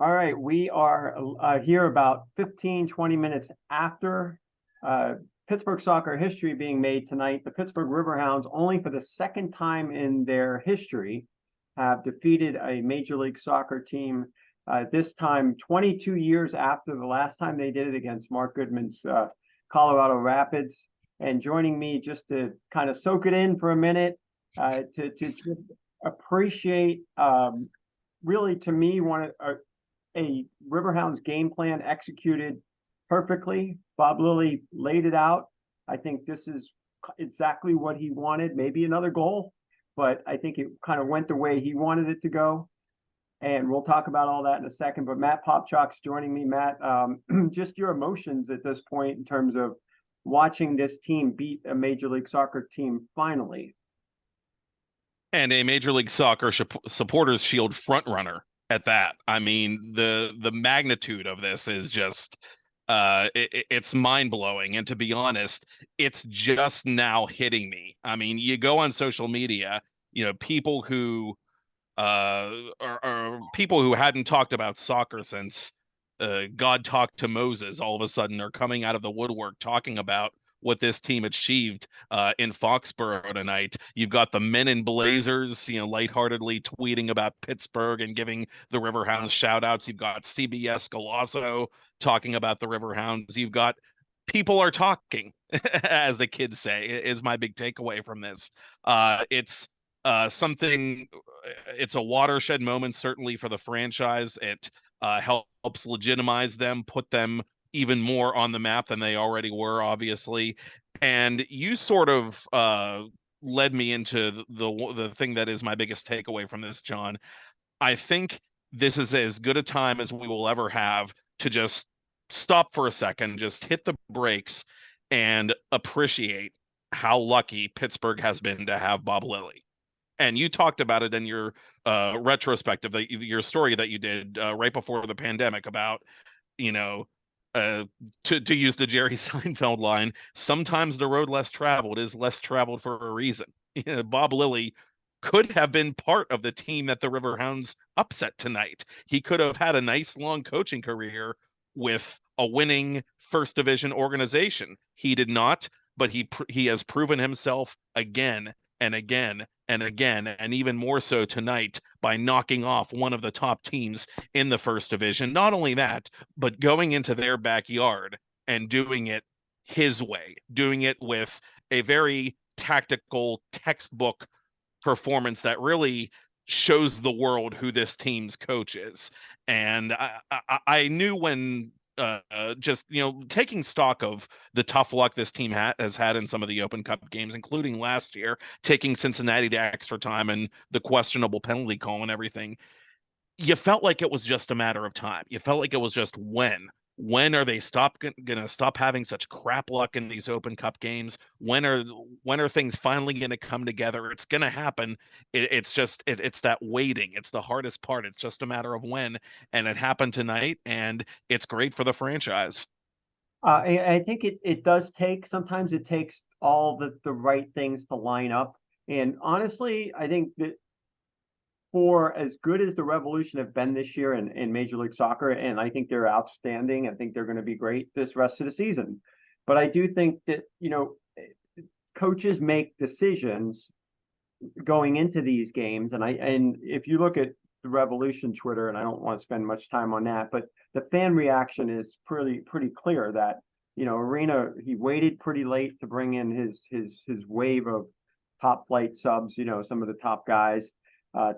All right, we are here about 15, 20 minutes after Pittsburgh soccer history being made tonight. The Pittsburgh Riverhounds, only for the second time in their history, have defeated a Major League Soccer team, this time 22 years after the last time they did it against Mark Goodman's Colorado Rapids. And joining me just to kind of soak it in for a minute, to just appreciate, really, to me, one of a Riverhounds game plan executed perfectly. Bob Lilly laid it out. I think this is exactly what he wanted, maybe another goal, but I think it kind of went the way he wanted it to go. And we'll talk about all that in a second. But Matt Popchalk's joining me. Matt, just your emotions at this point in terms of watching this team beat a Major League Soccer team finally. And a Major League Soccer Supporters Shield frontrunner at that. I mean, the magnitude of this is just it's mind-blowing. And to be honest, it's just now hitting me. I mean, you go on social media, people who are people who hadn't talked about soccer since God talked to Moses, all of a sudden are coming out of the woodwork talking about what this team achieved in Foxborough tonight. You've got the men in blazers, lightheartedly tweeting about Pittsburgh and giving the Riverhounds shout outs. You've got CBS Golasso talking about the Riverhounds. You've got people are talking, as the kids say, is my big takeaway from this. It's something, it's a watershed moment, certainly for the franchise. It helps legitimize them, put them even more on the map than they already were, obviously. And you sort of led me into the thing that is my biggest takeaway from this, John. I think this is as good a time as we will ever have to just stop for a second, just hit the brakes, and appreciate how lucky Pittsburgh has been to have Bob Lilly. And you talked about it in your retrospective, your story that you did right before the pandemic about, you know, to use the Jerry Seinfeld line, sometimes the road less traveled is less traveled for a reason. Bob Lilly could have been part of the team that the Riverhounds upset tonight. He could have had a nice long coaching career with a winning first division organization. He did not, but he has proven himself again and again and again, and even more so tonight by knocking off one of the top teams in the first division. Not only that, but going into their backyard and doing it his way, doing it with a very tactical textbook performance that really shows the world who this team's coach is. And I knew when just taking stock of the tough luck this team has had in some of the Open Cup games, including last year, taking Cincinnati to extra time and the questionable penalty call and everything, you felt like it was just a matter of time. You felt like it was just when are they gonna stop having such crap luck in these Open Cup games? When are things finally gonna come together? It's gonna happen. It's that waiting. It's the hardest part. It's just a matter of when, and it happened tonight, and it's great for the franchise. I think it does take, sometimes it takes all the right things to line up. And honestly, I think that for as good as the Revolution have been this year in Major League Soccer, and I think they're outstanding. I think they're going to be great this rest of the season. But I do think that, coaches make decisions going into these games. And if you look at the Revolution Twitter, and I don't want to spend much time on that, but the fan reaction is pretty clear that, Arena, he waited pretty late to bring in his wave of top flight subs, some of the top guys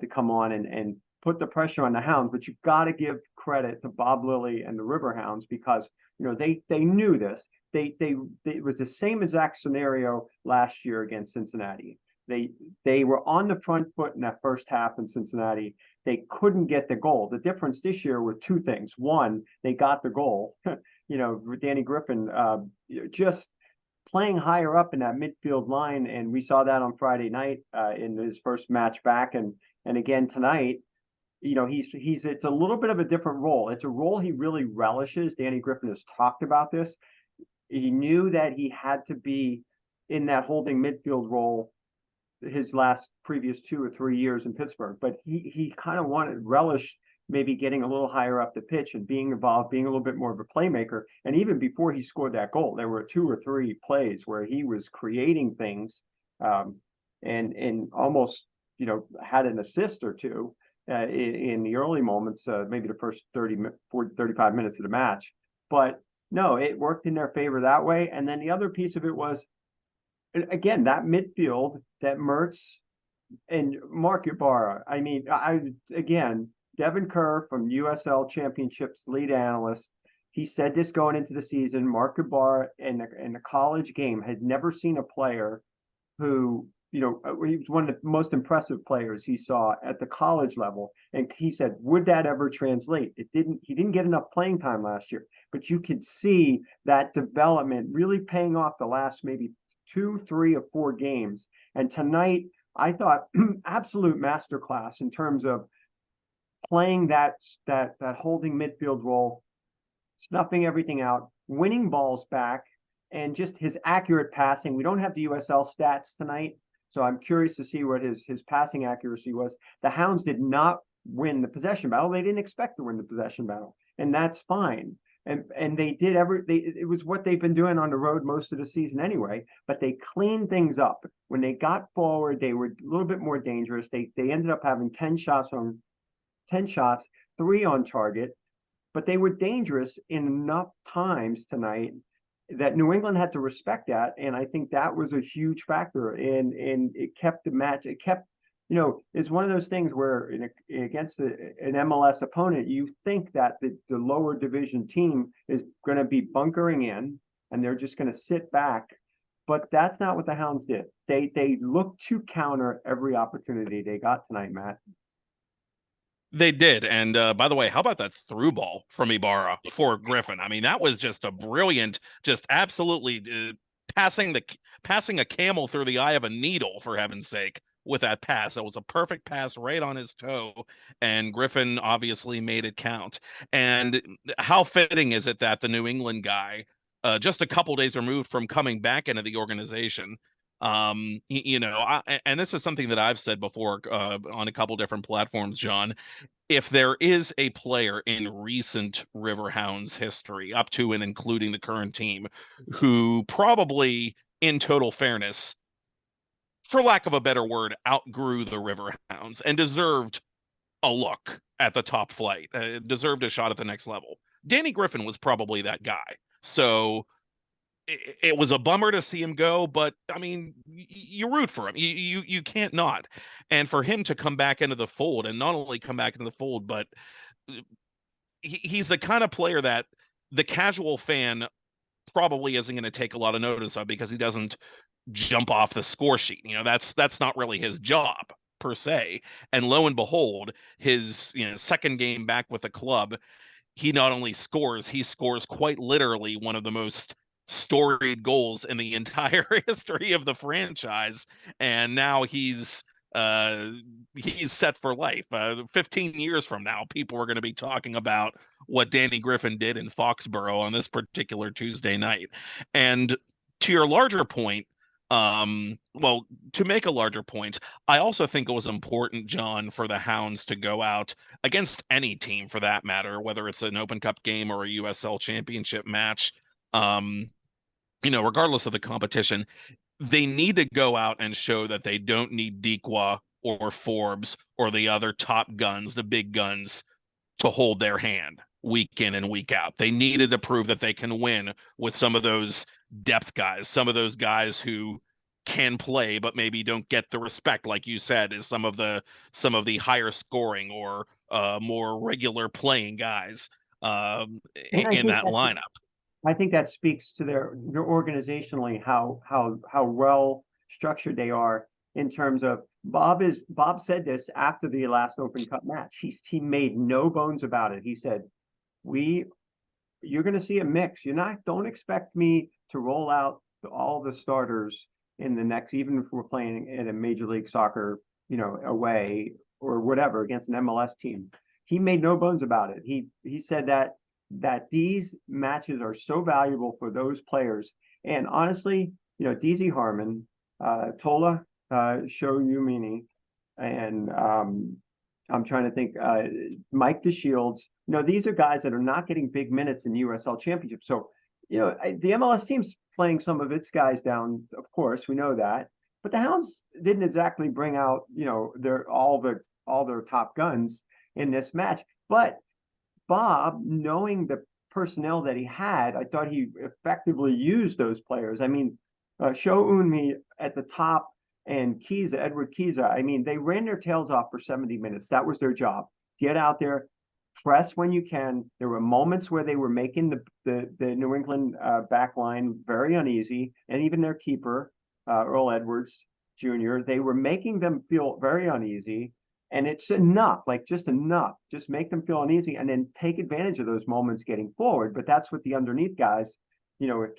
to come on and put the pressure on the Hounds. But you've got to give credit to Bob Lilly and the Riverhounds because they knew this. It was the same exact scenario last year against Cincinnati. They were on the front foot in that first half in Cincinnati. They couldn't get the goal. The difference this year were two things. One, they got the goal. Danny Griffin just playing higher up in that midfield line, and we saw that on Friday night in his first match back, and again tonight. It's a little bit of a different role. It's a role he really relishes. Danny Griffin has talked about this. He knew that he had to be in that holding midfield role his previous 2 or 3 years in Pittsburgh, but he kind of relished maybe getting a little higher up the pitch and being involved, being a little bit more of a playmaker. And even before he scored that goal, there were 2 or 3 plays where he was creating things, and almost, had an assist or two in the early moments, maybe the first 35 minutes of the match. But no, it worked in their favor that way. And then the other piece of it was, again, that midfield, that Mertz and Mark Ibarra. I mean, again, Devin Kerr from USL Championships lead analyst. He said this going into the season. Mark Ibarra in the college game had never seen a player who, he was one of the most impressive players he saw at the college level. And he said, would that ever translate? It didn't. He didn't get enough playing time last year, but you could see that development really paying off the last maybe 2, 3, or 4 games. And tonight, I thought absolute masterclass in terms of playing that holding midfield role, snuffing everything out, winning balls back, and just his accurate passing. We don't have the USL stats tonight, so I'm curious to see what his passing accuracy was. The Hounds did not win the possession battle. They didn't expect to win the possession battle, and that's fine. And they did it was what they've been doing on the road most of the season anyway, but they cleaned things up. When they got forward, they were a little bit more dangerous. They ended up having 10 shots, 3 on target, but they were dangerous in enough times tonight that New England had to respect that. And I think that was a huge factor, and it kept the match. It kept, it's one of those things where against an MLS opponent, you think that the lower division team is going to be bunkering in and they're just going to sit back. But that's not what the Hounds did. They looked to counter every opportunity they got tonight, Matt. They did. And by the way, how about that through ball from Ibarra for Griffin? I mean, that was just a brilliant, just absolutely passing a camel through the eye of a needle, for heaven's sake, with that pass. It was a perfect pass right on his toe, and Griffin obviously made it count. And how fitting is it that the New England guy, just a couple days removed from coming back into the organization, and this is something that I've said before on a couple different platforms, John. If there is a player in recent Riverhounds history, up to and including the current team, who probably, in total fairness, for lack of a better word, outgrew the Riverhounds and deserved a look at the top flight, deserved a shot at the next level, Danny Griffin was probably that guy. So it was a bummer to see him go, but I mean, you root for him. You can't not. And for him to come back into the fold, and not only come back into the fold, but he's the kind of player that the casual fan probably isn't going to take a lot of notice of, because he doesn't jump off the score sheet. That's not really his job per se. And lo and behold, his second game back with the club, he not only scores, he scores quite literally one of the most storied goals in the entire history of the franchise. And now he's set for life. 15 years from now, people are going to be talking about what Danny Griffin did in Foxborough on this particular Tuesday night. And to your larger point, to make a larger point, I also think it was important, John, for the Hounds to go out against any team for that matter, whether it's an Open Cup game or a USL Championship match, regardless of the competition. They need to go out and show that they don't need Dequa or Forbes or the other top guns, the big guns, to hold their hand week in and week out. They needed to prove that they can win with some of those depth guys, some of those guys who can play but maybe don't get the respect, like you said, as some of the higher scoring or more regular playing guys in that lineup. I think that speaks to their organizationally how well structured they are in terms of Bob said this after the last Open Cup match. He made no bones about it. He said, you're going to see a mix. Don't expect me to roll out all the starters in the next, even if we're playing in a Major League Soccer, away or whatever against an MLS team. He made no bones about it. He said that these matches are so valuable for those players. And honestly, DZ Harmon, Tola Shoyumini, and I'm trying to think, Mike DeShields. These are guys that are not getting big minutes in the USL Championship. So, the MLS team's playing some of its guys down, of course, we know that. But the Hounds didn't exactly bring out, all their top guns in this match. But Bob, knowing the personnel that he had, I thought he effectively used those players. I mean, Sho Eun-mi at the top and Edward Kiza, I mean, they ran their tails off for 70 minutes. That was their job. Get out there, press when you can. There were moments where they were making the New England back line very uneasy, and even their keeper, Earl Edwards Jr., they were making them feel very uneasy. And it's enough, just enough. Just make them feel uneasy and then take advantage of those moments getting forward. But that's what the underneath guys, Ibarra,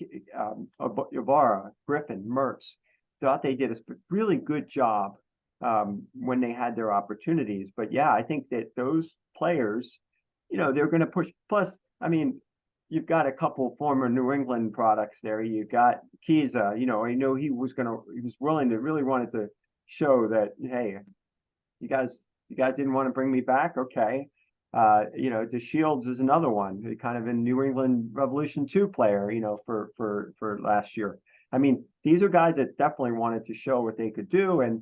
Griffin, Mertz, thought they did a really good job when they had their opportunities. But yeah, I think that those players, they're going to push. Plus, I mean, you've got a couple former New England products there. You've got Kiza, I know he was willing to really wanted to show that, hey, you guys didn't want to bring me back. Okay. DeShields is another one, kind of a New England Revolution 2 player, for last year. I mean, these are guys that definitely wanted to show what they could do. And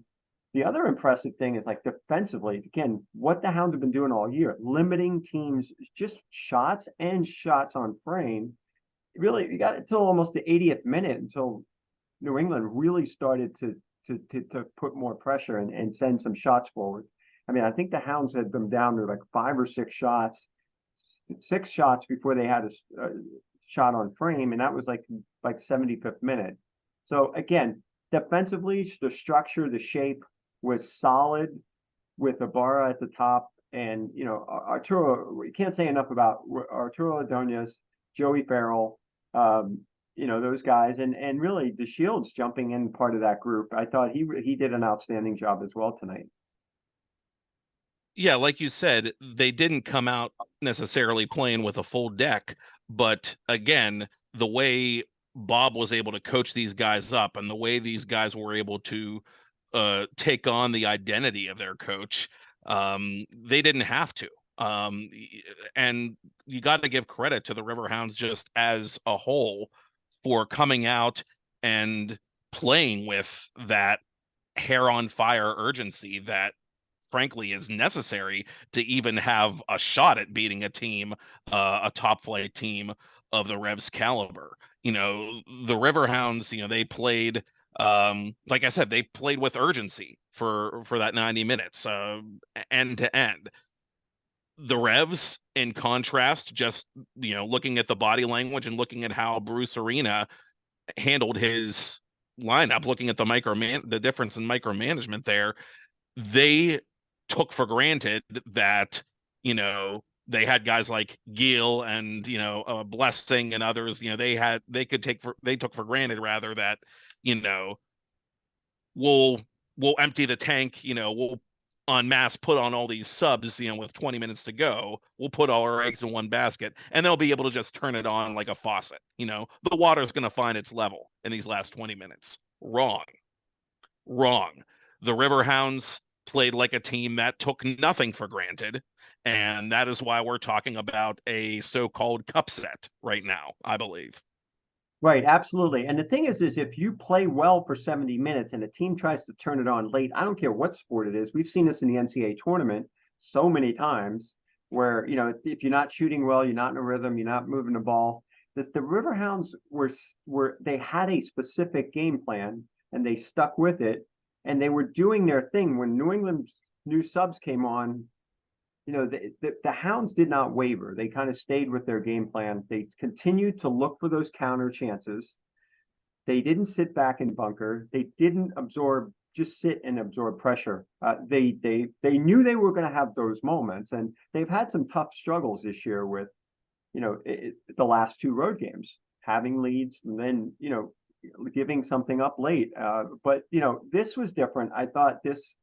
the other impressive thing is defensively, again, what the Hounds have been doing all year, limiting teams just shots and shots on frame. Really, you got until almost the 80th minute until New England really started to put more pressure and send some shots forward. I mean, I think the Hounds had them down to 5 or 6 shots, 6 shots before they had a shot on frame, and that was like 75th minute. So again, defensively, the structure, the shape was solid with Ibarra at the top, and Arturo. We can't say enough about Arturo Ordonez, Joey Farrell. Those guys, and really DeShields jumping in part of that group. I thought he did an outstanding job as well tonight. Yeah, like you said, they didn't come out necessarily playing with a full deck, but again, the way Bob was able to coach these guys up and the way these guys were able to take on the identity of their coach, they didn't have to. And you got to give credit to the Riverhounds just as a whole for coming out and playing with that hair on fire urgency that frankly is necessary to even have a shot at beating a team, a top flight team of the Revs caliber. The Riverhounds, they played, like I said, they played with urgency for that 90 minutes, end to end. The Revs, in contrast, just looking at the body language and looking at how Bruce Arena handled his lineup, looking at the difference in micromanagement there, they took for granted that they had guys like Gil and Blessing and others. They took for granted rather that we'll empty the tank. We'll en masse put on all these subs, with 20 minutes to go, we'll put all our eggs in one basket and they'll be able to just turn it on like a faucet. The water's going to find its level in these last 20 minutes. Wrong. The Riverhounds played like a team that took nothing for granted. And that is why we're talking about a so-called cup set right now, I believe. Right, absolutely. And the thing is if you play well for 70 minutes and a team tries to turn it on late, I don't care what sport it is. We've seen this in the NCAA tournament so many times where, if you're not shooting well, you're not in a rhythm, you're not moving the ball. The Riverhounds they had a specific game plan and they stuck with it and they were doing their thing. When New England's new subs came on, the Hounds did not waver. They kind of stayed with their game plan. They continued to look for those counter chances. They didn't sit back and bunker. They didn't just sit and absorb pressure. They knew they were going to have those moments, and they've had some tough struggles this year with, the last 2 road games, having leads and then, giving something up late. But this was different. I thought this.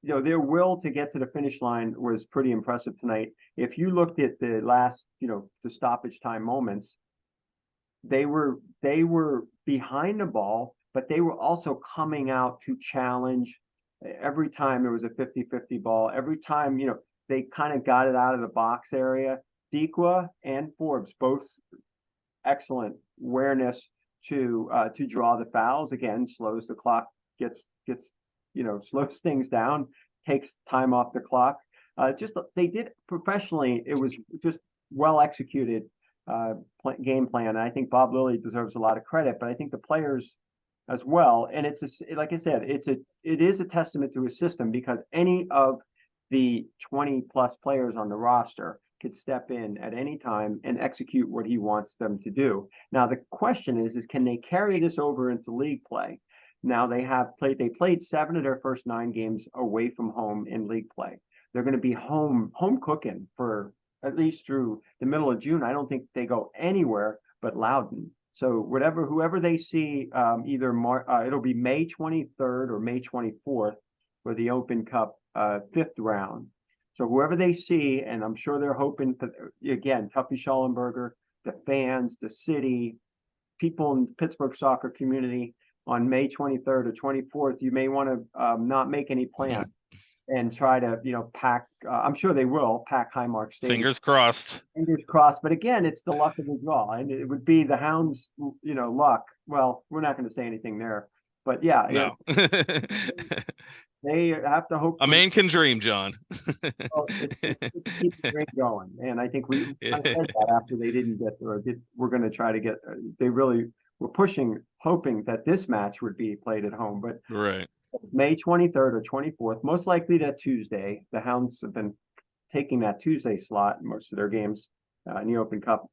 Their will to get to the finish line was pretty impressive tonight. If you looked at the last, the stoppage time moments, they were behind the ball, but they were also coming out to challenge Every time there was a 50-50 ball, every time, they kind of got it out of the box area. Dequa and Forbes, both excellent awareness to draw the fouls. Again, slows the clock, gets slows things down, takes time off the clock. Just they did professionally. It was just well executed game plan. And I think Bob Lilly deserves a lot of credit, but I think the players as well. And like I said, it is a testament to his system, because any of the 20 plus players on the roster could step in at any time and execute what he wants them to do. Now, the question is can they carry this over into league play? Now they played 7 of their first 9 games away from home in league play. They're going to be home cooking for at least through the middle of June. I don't think they go anywhere but Loudon. So whoever they see, it'll be May 23rd or May 24th for the Open Cup 5th round. So whoever they see, and I'm sure they're hoping for, again, Tuffy Schallenberger, the fans, the city, people in the Pittsburgh soccer community on May 23rd or 24th, you may want to not make any plans and try to, pack. I'm sure they will pack Highmark Stadium. Fingers crossed. Fingers crossed. But again, it's the luck of the draw, and it would be the Hounds, luck. Well, we're not going to say anything there, but yeah, no. They have to hope. A man can dream, John. Keep the dream going, and I think we kind of said that after they didn't get, we're going to try to get. They really were hoping that this match would be played at home, but right. It's May 23rd or 24th, most likely that Tuesday. The Hounds have been taking that Tuesday slot in most of their games in the Open Cup.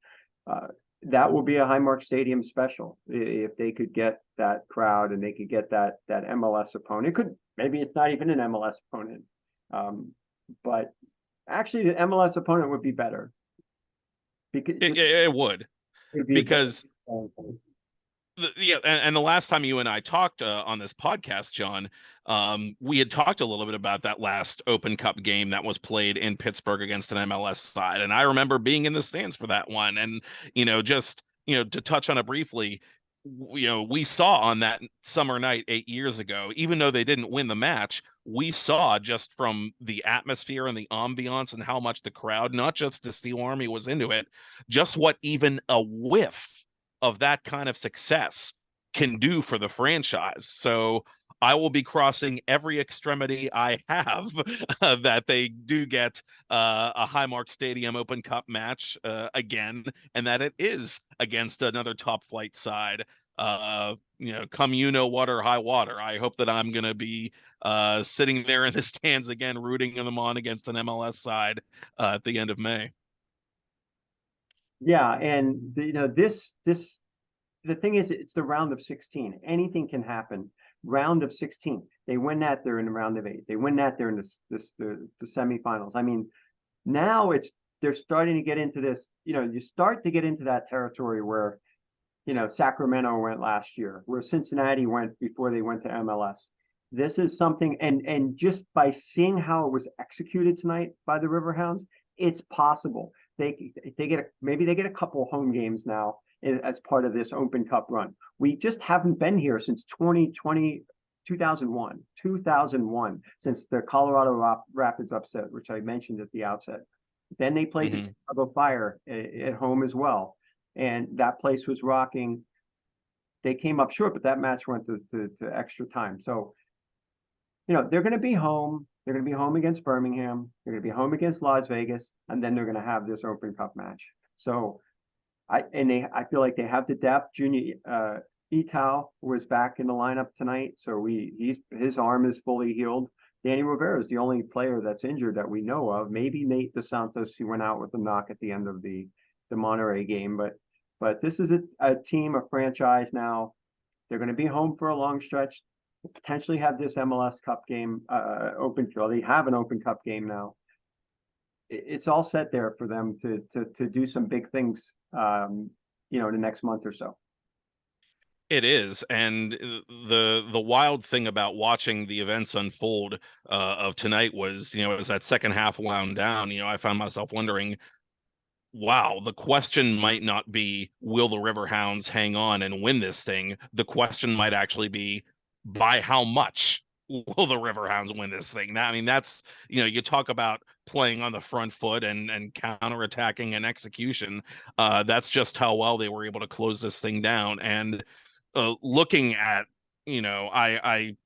That will be a Highmark Stadium special if they could get that crowd and they could get that MLS opponent. Maybe it's not even an MLS opponent, but actually the MLS opponent would be better. Because it would, because and the last time you and I talked on this podcast, John, we had talked a little bit about that last Open Cup game that was played in Pittsburgh against an MLS side, and I remember being in the stands for that one. And just to touch on it briefly, we saw on that summer night 8 years ago, even though they didn't win the match, we saw just from the atmosphere and the ambiance and how much the crowd, not just the Steel Army, was into it, just what even a whiff of that kind of success can do for the franchise. So I will be crossing every extremity I have that they do get a Highmark Stadium Open Cup match again, and that it is against another top flight side. Come what or high water. I hope that I'm going to be sitting there in the stands again, rooting them on against an MLS side at the end of May. Yeah, and the thing is, it's the round of 16. Anything can happen. Round of 16. They win that, they're in the round of 8. They win that, they're in the semifinals. I mean, now they're starting to get into this. You start to get into that territory where, Sacramento went last year, where Cincinnati went before they went to MLS. This is something, and just by seeing how it was executed tonight by the Riverhounds, it's possible. Maybe they get a couple home games now as part of this Open Cup run. We just haven't been here since 2001, since the Colorado Rapids upset, which I mentioned at the outset. Then they played the Chicago Fire at home as well, and that place was rocking. They came up short, but that match went to extra time. So, they're going to be home. They're going to be home against Birmingham. They're going to be home against Las Vegas, and then they're going to have this Open Cup match. So, I feel like they have the depth. Junior Eto'o was back in the lineup tonight, so his arm is fully healed. Danny Rivera is the only player that's injured that we know of. Maybe Nate DeSantos, who went out with a knock at the end of the Monterey game, but this is a team, a franchise now. They're going to be home for a long stretch. Potentially have this MLS Cup game open. They have an Open Cup game now. It's all set there for them to do some big things, in the next month or so. It is, and the wild thing about watching the events unfold of tonight was, as that second half wound down, I found myself wondering, wow, the question might not be, will the Riverhounds hang on and win this thing? The question might actually be, by how much will the Riverhounds win this thing? I mean, that's, you talk about playing on the front foot and counterattacking and execution. That's just how well they were able to close this thing down. And looking at, I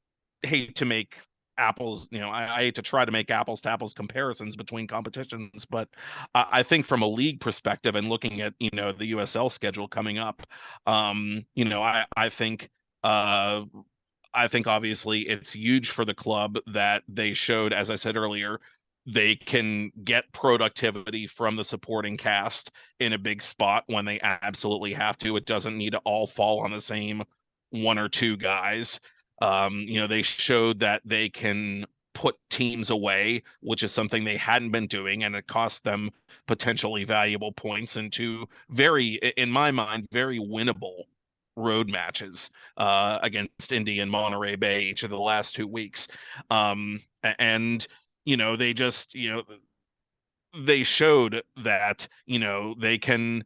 hate to make I hate to try to make apples to apples comparisons between competitions, but I think from a league perspective and looking at, the USL schedule coming up, uh, I think obviously it's huge for the club that they showed, as I said earlier, they can get productivity from the supporting cast in a big spot when they absolutely have to. It doesn't need to all fall on the same one or two guys. They showed that they can put teams away, which is something they hadn't been doing, and it cost them potentially valuable points into in my mind, very winnable road matches against Indy and Monterey Bay each of the last 2 weeks. And they just they showed that they can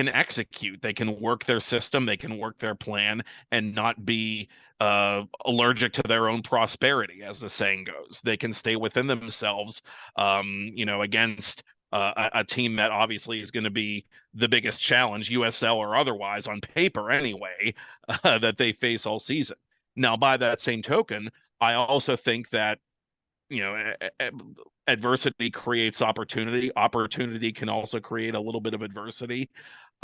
execute, they can work their system, they can work their plan, and not be allergic to their own prosperity, as the saying goes. They can stay within themselves, against a team that obviously is going to be the biggest challenge, USL or otherwise, on paper anyway, that they face all season. Now, by that same token, I also think that adversity creates opportunity. Opportunity can also create a little bit of adversity.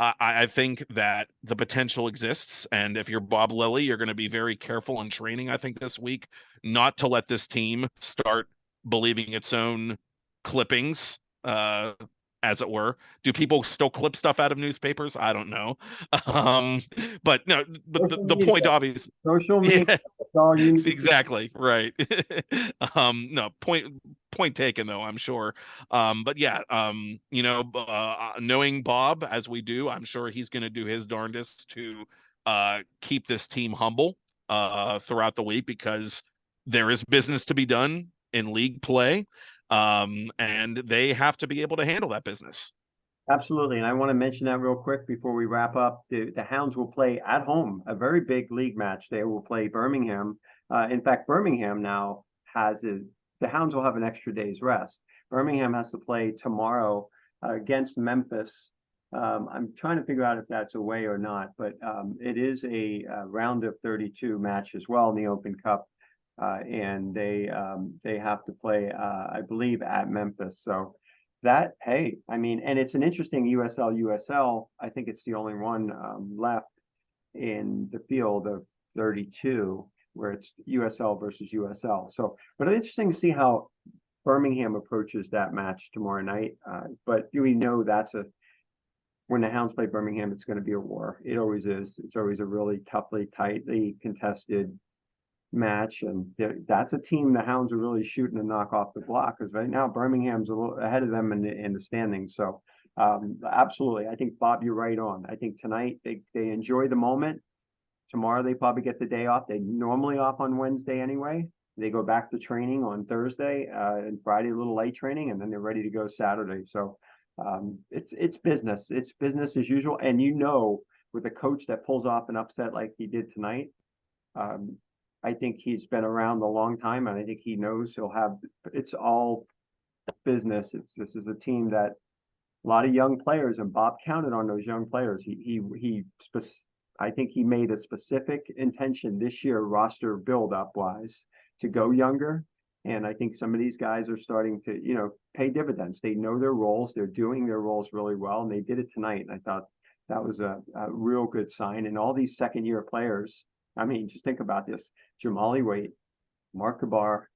I think that the potential exists, and if you're Bob Lilly, you're going to be very careful in training, I think, this week, not to let this team start believing its own clippings, as it were. Do people still clip stuff out of newspapers? I don't know. Um, but no, but the, Social the media, point obvious. social media, Yeah, that's all you need. exactly right. No, point taken though, I'm sure. But yeah, knowing Bob as we do, I'm sure he's going to do his darndest to keep this team humble throughout the week, because there is business to be done in league play, and they have to be able to handle that business. Absolutely. And I want to mention that real quick before we wrap up. The Hounds will play at home, a very big league match. They will play Birmingham. In fact, Birmingham now the Hounds will have an extra day's rest. Birmingham has to play tomorrow against Memphis. I'm trying to figure out if that's away or not, but it is a round of 32 match as well in the Open Cup. And they have to play, I believe, at Memphis. So that, hey, I mean, and it's an interesting USL. I think it's the only one left in the field of 32 where it's USL versus USL. So, but it's interesting to see how Birmingham approaches that match tomorrow night. But we know when the Hounds play Birmingham, it's going to be a war. It always is. It's always a really toughly, tightly contested match, and that's a team the Hounds are really shooting to knock off the block, because right now Birmingham's a little ahead of them in the standings. So absolutely, I think, Bob, you're right on. I think tonight they enjoy the moment. Tomorrow they probably get the day off. They normally off on Wednesday anyway. They go back to training on Thursday, and Friday a little light training, and then they're ready to go Saturday. So it's business. It's business as usual. And with a coach that pulls off an upset like he did tonight, I think he's been around a long time, and I think he knows it's all business. This is a team that a lot of young players, and Bob counted on those young players. I think he made a specific intention this year, roster build up wise, to go younger. And I think some of these guys are starting to, pay dividends. They know their roles. They're doing their roles really well, and they did it tonight. And I thought that was a real good sign. And all these second year players, I mean, just think about this: Jamali Waite, Mark Kabar,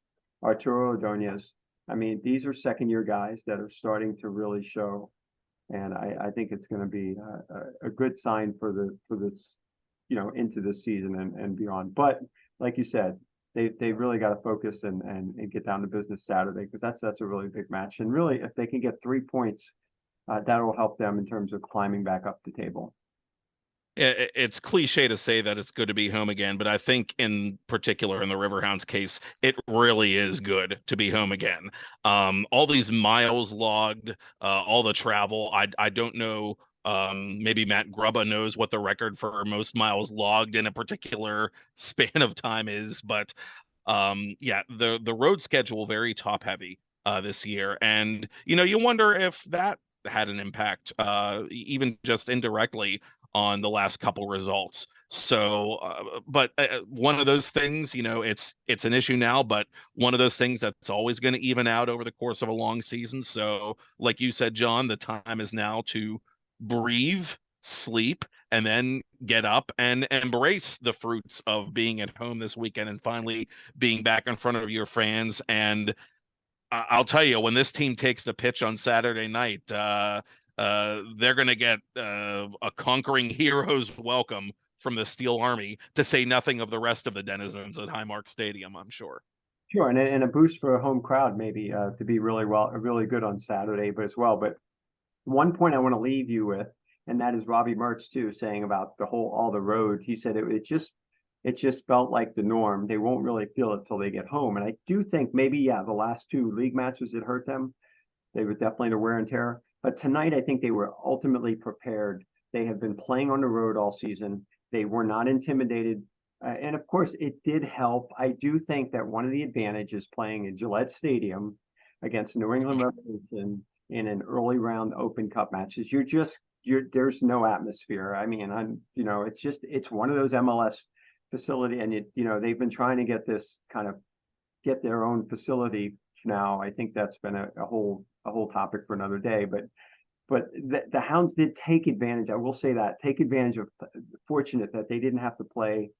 Arturo Ordonez. I mean, these are second year guys that are starting to really show. And I think it's going to be a good sign for this, into this season and beyond. But like you said, they really got to focus and get down to business Saturday, because that's a really big match. And really, if they can get 3 points, that will help them in terms of climbing back up the table. It's cliche to say that it's good to be home again, but I think in particular in the Riverhounds case, it really is good to be home again. All these miles logged, all the travel. I don't know. Maybe Matt Grubba knows what the record for most miles logged in a particular span of time is, but Yeah, the road schedule very top heavy this year, and you wonder if that had an impact, even just indirectly on the last couple results. So, but one of those things, it's an issue now, but one of those things that's always going to even out over the course of a long season. So, like you said, John, the time is now to breathe, sleep, and then get up and embrace the fruits of being at home this weekend and finally being back in front of your fans. And I'll tell you, when this team takes the pitch on Saturday night, they're going to get a conquering hero's welcome from the Steel Army, to say nothing of the rest of the denizens at Highmark Stadium, I'm sure. Sure, and a boost for a home crowd maybe to be really good on Saturday, but as well. But one point I want to leave you with, and that is Robbie Mertz too, saying about all the road. He said it just felt like the norm. They won't really feel it till they get home. And I do think maybe, yeah, the last two league matches that hurt them, they were definitely the wear and tear. But tonight, I think they were ultimately prepared. They have been playing on the road all season. They were not intimidated. And of course, it did help. I do think that one of the advantages playing in Gillette Stadium against New England Revolution in an early round Open Cup match is there's no atmosphere. I mean, it's one of those MLS facility, and they've been trying to get their own facility now. I think that's been a whole topic for another day, but the Hounds did take advantage. I will say that take advantage of, fortunate that they didn't have to play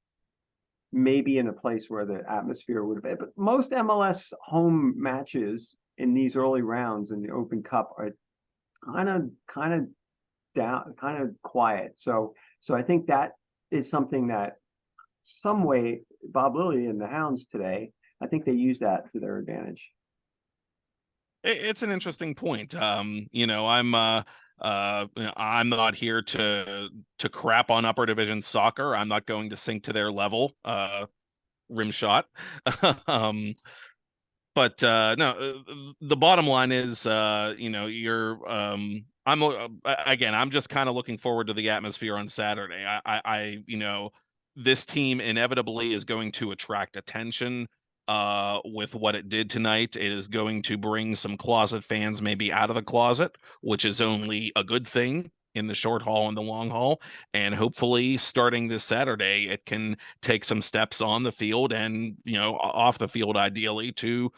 maybe in a place where the atmosphere would have been. But most MLS home matches in these early rounds in the Open Cup are kind of down, kind of quiet. So I think that is something that some way Bob Lilly and the Hounds today, I think they use that to their advantage. It's an interesting point. I'm not here to crap on upper division soccer. I'm not going to sink to their level. Rim shot. um, but no, the bottom line is, I'm just kind of looking forward to the atmosphere on Saturday. This team inevitably is going to attract attention with what it did tonight. It is going to bring some closet fans maybe out of the closet, which is only a good thing in the short haul and the long haul. And hopefully starting this Saturday, it can take some steps on the field and, off the field, ideally, to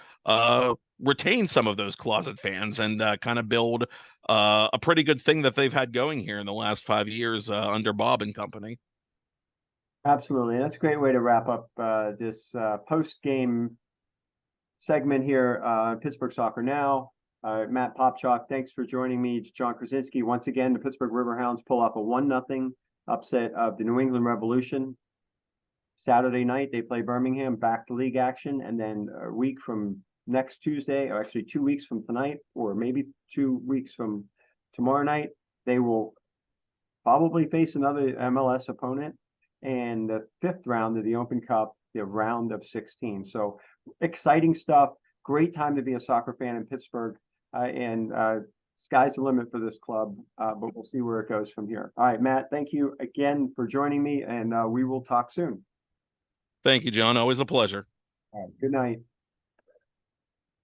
retain some of those closet fans and kind of build a pretty good thing that they've had going here in the last 5 years under Bob and company. Absolutely. That's a great way to wrap up this post-game segment here, Pittsburgh Soccer Now. Matt Popchalk, thanks for joining me. It's John Krasinski. Once again, the Pittsburgh Riverhounds pull off a 1-0 upset of the New England Revolution. Saturday night, they play Birmingham, back to league action, and then a week from next Tuesday, or actually 2 weeks from tonight, or maybe 2 weeks from tomorrow night, they will probably face another MLS opponent. And the fifth round of the Open Cup, the round of 16. So exciting stuff. Great time to be a soccer fan in Pittsburgh. And sky's the limit for this club, but we'll see where it goes from here. All right, Matt, thank you again for joining me, and we will talk soon. Thank you, John. Always a pleasure. All right, good night.